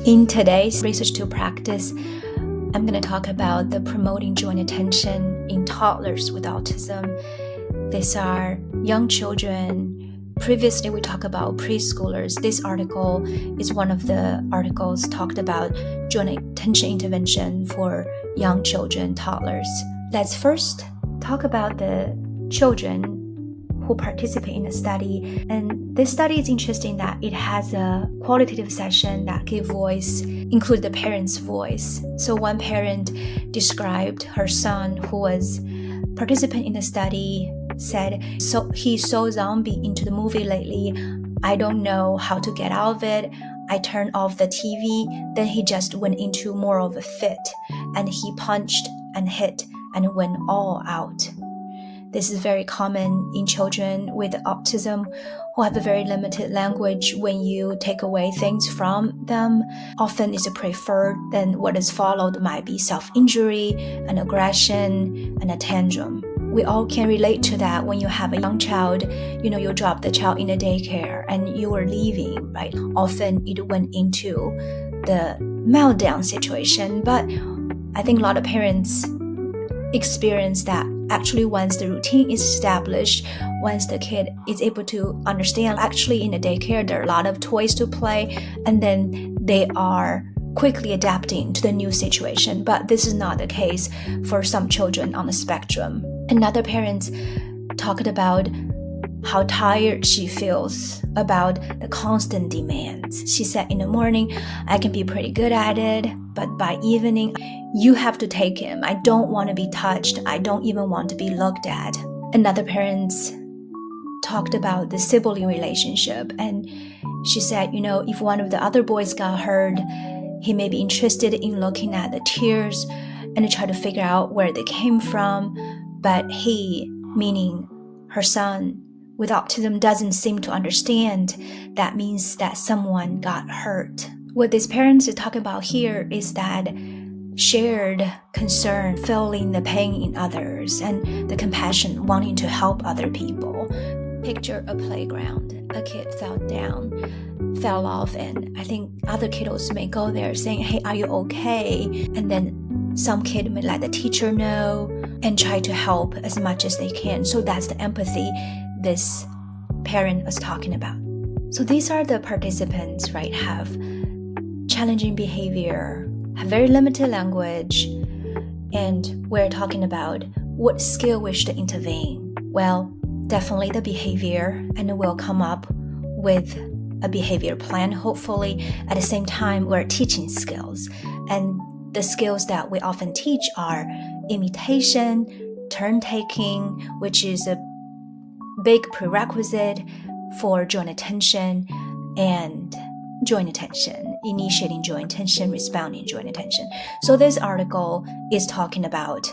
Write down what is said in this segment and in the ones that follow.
In today's Research to Practice, I'm going to talk about the promoting joint attention in toddlers with autism. These are young children. Previously, we talked about preschoolers. This article is one of the articles talked about joint attention intervention for young children, toddlers. Let's first talk about the children who participate in the study. And this study is interesting that it has a qualitative session that give voice, include the parent's voice. So one parent described her son who was participant in the study, said, "So he saw zombie into the movie lately. I don't know how to get out of it. I turned off the TV, then he just went into more of a fit, and he punched and hit and went all out." This is very common in children with autism who have a very limited language. When you take away things from them, often it's preferred, then what is followed might be self-injury, an aggression, and a tantrum. We all can relate to that when you have a young child, you drop the child in a daycare and you are leaving, right? Often it went into the meltdown situation, but I think a lot of parents experience that actually once the routine is established, once the kid is able to understand, actually in the daycare there are a lot of toys to play, and then they are quickly adapting to the new situation. But this is not the case for some children on the spectrum. Another parent talked about how tired she feels about the constant demands. She said, in the morning, I can be pretty good at it, but by evening, you have to take him. I don't want to be touched. I don't even want to be looked at. Another parent talked about the sibling relationship, and she said, if one of the other boys got hurt, he may be interested in looking at the tears and try to figure out where they came from, but he, meaning her son, with autism doesn't seem to understand. That means that someone got hurt. What these parents are talking about here is that shared concern, feeling the pain in others, and the compassion, wanting to help other people. Picture a playground. A kid fell off, and I think other kiddos may go there saying, "Hey, are you okay?" And then some kid may let the teacher know and try to help as much as they can. So that's the empathy this parent was talking about. So these are the participants, right? Have challenging behavior, have very limited language, and we're talking about what skill we should intervene. Well, definitely the behavior, and we'll come up with a behavior plan, hopefully. At the same time, we're teaching skills, and the skills that we often teach are imitation, turn-taking, which is a big prerequisite for joint attention, and joint attention, initiating joint attention, responding joint attention. So this article is talking about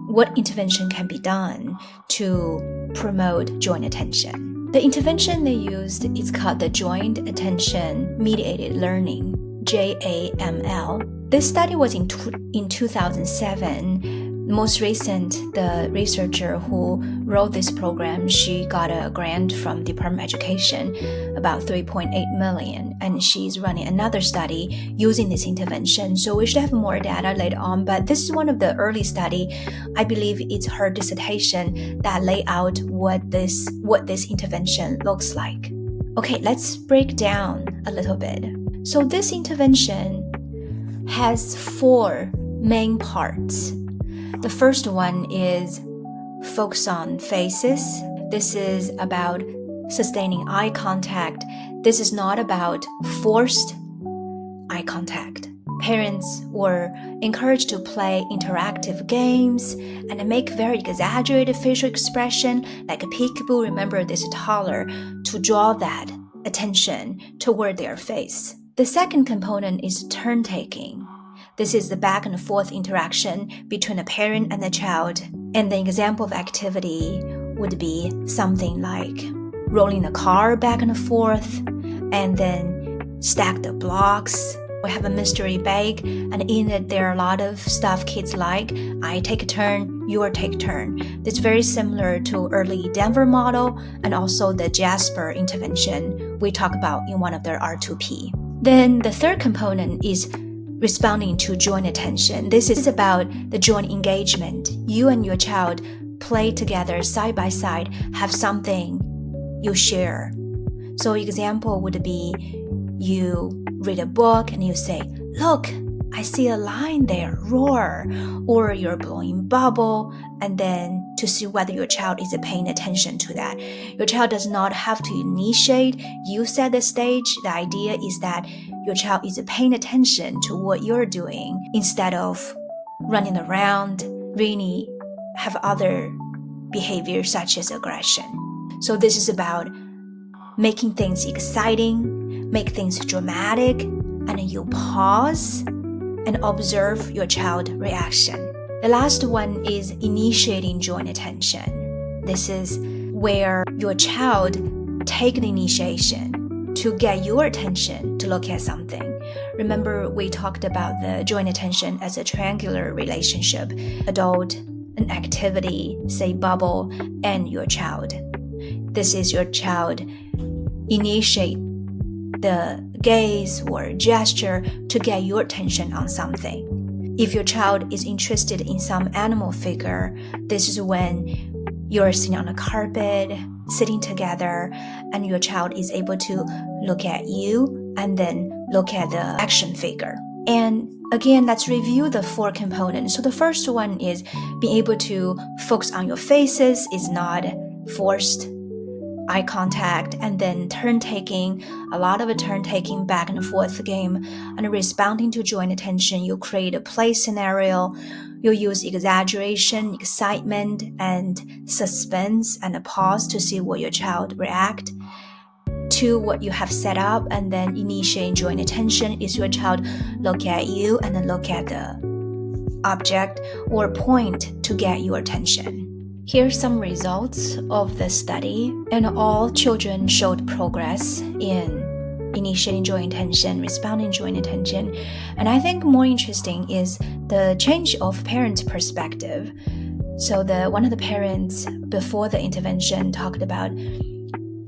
what intervention can be done to promote joint attention. The intervention they used is called the Joint Attention Mediated Learning, JAML. This study was in 2007. Most recent, the researcher who wrote this program, she got a grant from Department of Education, about $3.8 million, and she's running another study using this intervention. So we should have more data later on, but this is one of the early study. I believe it's her dissertation that lay out what this intervention looks like. Okay, let's break down a little bit. So this intervention has 4 main parts. The first one is focus on faces. This is about sustaining eye contact. This is not about forced eye contact. Parents were encouraged to play interactive games and make very exaggerated facial expression, like a peekaboo, remember this toddler, to draw that attention toward their face. The second component is turn-taking. This is the back and forth interaction between a parent and a child. And the example of activity would be something like rolling the car back and forth, and then stack the blocks. We have a mystery bag, and in it there are a lot of stuff kids like. I take a turn, you take a turn. It's very similar to early Denver model and also the Jasper intervention we talk about in one of their R2P. Then the third component is responding to joint attention. This is about the joint engagement. You and your child play together side by side, have something you share. So example would be you read a book and you say, look, I see a lion there, roar, or you're blowing bubble, and then to see whether your child is paying attention to that. Your child does not have to initiate. You set the stage. The idea is that your child is paying attention to what you're doing instead of running around, really have other behaviors such as aggression. So this is about making things exciting, make things dramatic, and you pause and observe your child's reaction. The last one is initiating joint attention. This is where your child take the initiation to get your attention to look at something. Remember, we talked about the joint attention as a triangular relationship, adult, an activity, say bubble, and your child. This is your child initiate the gaze or gesture to get your attention on something. If your child is interested in some animal figure, this is when you're sitting on a carpet, sitting together, and your child is able to look at you and then look at the action figure. And again, let's review the 4 components. So the first one is being able to focus on your faces, is not forced eye contact, and then turn-taking, a lot of turn-taking back and forth game, and responding to joint attention. You create a play scenario. You use exaggeration, excitement, and suspense, and a pause to see what your child react to what you have set up, and then initiate joint attention is your child look at you and then look at the object or point to get your attention. Here's some results of the study, and all children showed progress in initiating joint attention, responding joint attention. And I think more interesting is the change of parent perspective. So one of the parents before the intervention talked about,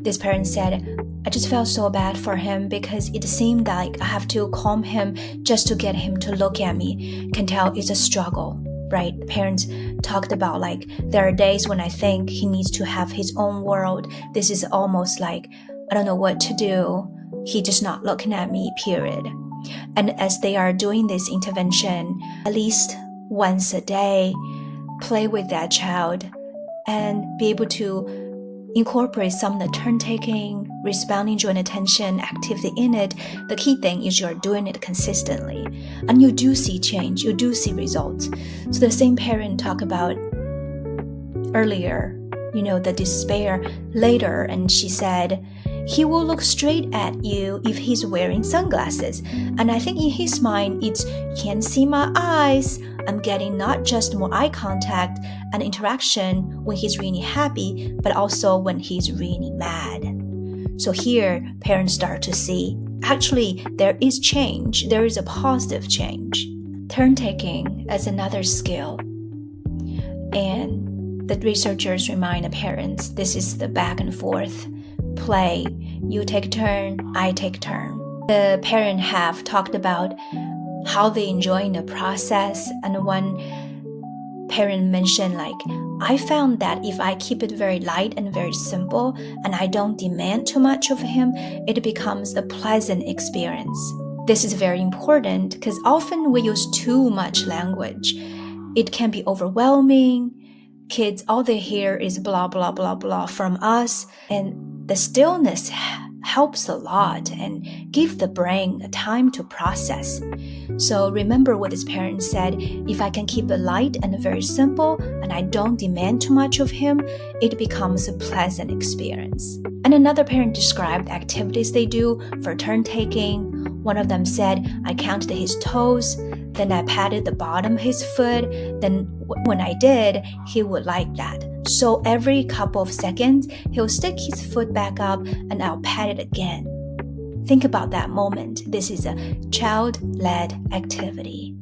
this parent said, I just felt so bad for him because it seemed like I have to calm him just to get him to look at me. Can tell it's a struggle. Right? Parents talked about like there are days when I think he needs to have his own world. This is almost like I don't know what to do. He just not looking at me, period. And as they are doing this intervention, at least once a day, play with that child and be able to incorporate some of the turn-taking, responding joint attention activity in it. The key thing is you're doing it consistently. And you do see change, you do see results. So the same parent talked about earlier, the despair later, and she said, he will look straight at you if he's wearing sunglasses. And I think in his mind, it's, can't see my eyes. I'm getting not just more eye contact and interaction when he's really happy, but also when he's really mad. So here, parents start to see, actually, there is change. There is a positive change. Turn-taking is another skill. And the researchers remind the parents, this is the back and forth play. You take turn, I take turn. The parent have talked about how they enjoy the process, and one parent mentioned like, I found that if I keep it very light and very simple and I don't demand too much of him, it becomes a pleasant experience. This is very important because often we use too much language. It can be overwhelming. Kids, all they hear is blah, blah, blah, blah from us, and the stillness helps a lot and give the brain a time to process. So remember what this parent said, if I can keep it light and very simple and I don't demand too much of him, it becomes a pleasant experience. And another parent described activities they do for turn-taking. One of them said, I counted his toes, then I patted the bottom of his foot, then when I did, he would like that. So every couple of seconds, he'll stick his foot back up and I'll pat it again. Think about that moment. This is a child-led activity.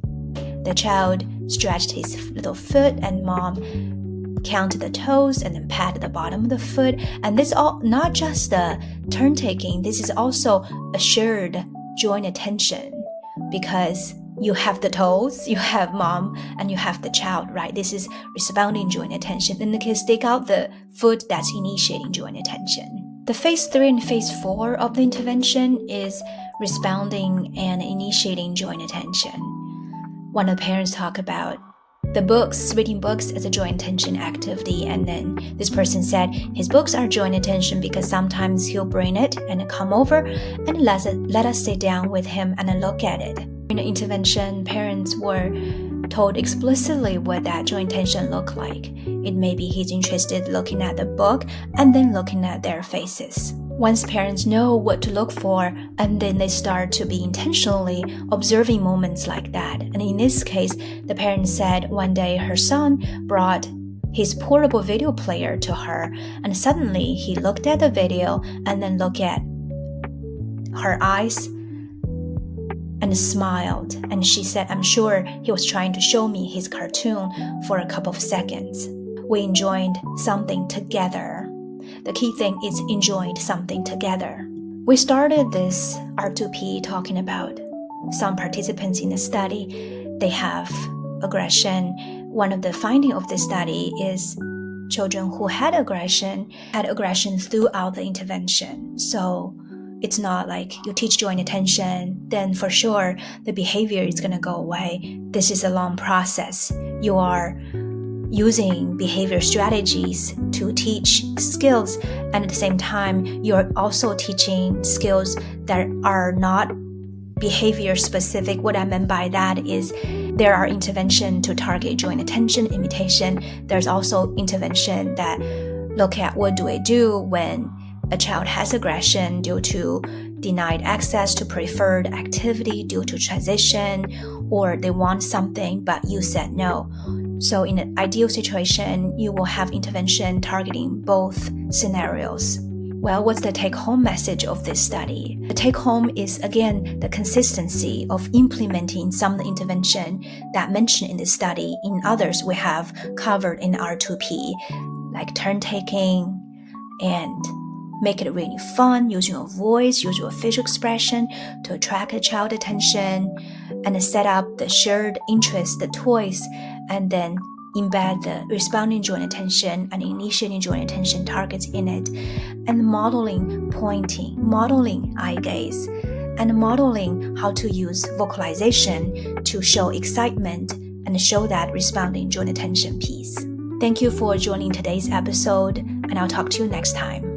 The child stretched his little foot and mom counted the toes and then patted the bottom of the foot. And this all not just the turn-taking, this is also a shared joint attention because you have the toes, you have mom, and you have the child, right? This is responding joint attention. And the kids take out the foot that's initiating joint attention. The phase 3 and phase 4 of the intervention is responding and initiating joint attention. One of the parents talk about the books, reading books as a joint attention activity, and then this person said his books are joint attention because sometimes he'll bring it and come over and let us sit down with him and look at it. In the intervention, parents were told explicitly what that joint attention looked like. It may be he's interested looking at the book and then looking at their faces. Once parents know what to look for, and then they start to be intentionally observing moments like that. And in this case, the parent said one day her son brought his portable video player to her, and suddenly he looked at the video and then looked at her eyes and smiled. And she said, I'm sure he was trying to show me his cartoon for a couple of seconds. We enjoyed something together. The key thing is enjoying something together. We started this R2P talking about some participants in the study. They have aggression. One of the findings of this study is children who had aggression throughout the intervention. So it's not like you teach joint attention, then for sure the behavior is going to go away. This is a long process. You are using behavior strategies to teach skills, and at the same time you're also teaching skills that are not behavior specific. What I meant by that is there are interventions to target joint attention, imitation. There's also intervention that look at what do I do when a child has aggression due to denied access to preferred activity due to transition, or they want something but you said no. So in an ideal situation, you will have intervention targeting both scenarios. Well, what's the take-home message of this study? The take-home is, again, the consistency of implementing some of the intervention that mentioned in this study. In others, we have covered in R2P, like turn-taking and make it really fun, use your voice, use your facial expression to attract a child's attention, and set up the shared interest, the toys, and then embed the responding joint attention and initiating joint attention targets in it, and modeling pointing, modeling eye gaze, and modeling how to use vocalization to show excitement and show that responding joint attention piece. Thank you for joining today's episode, and I'll talk to you next time.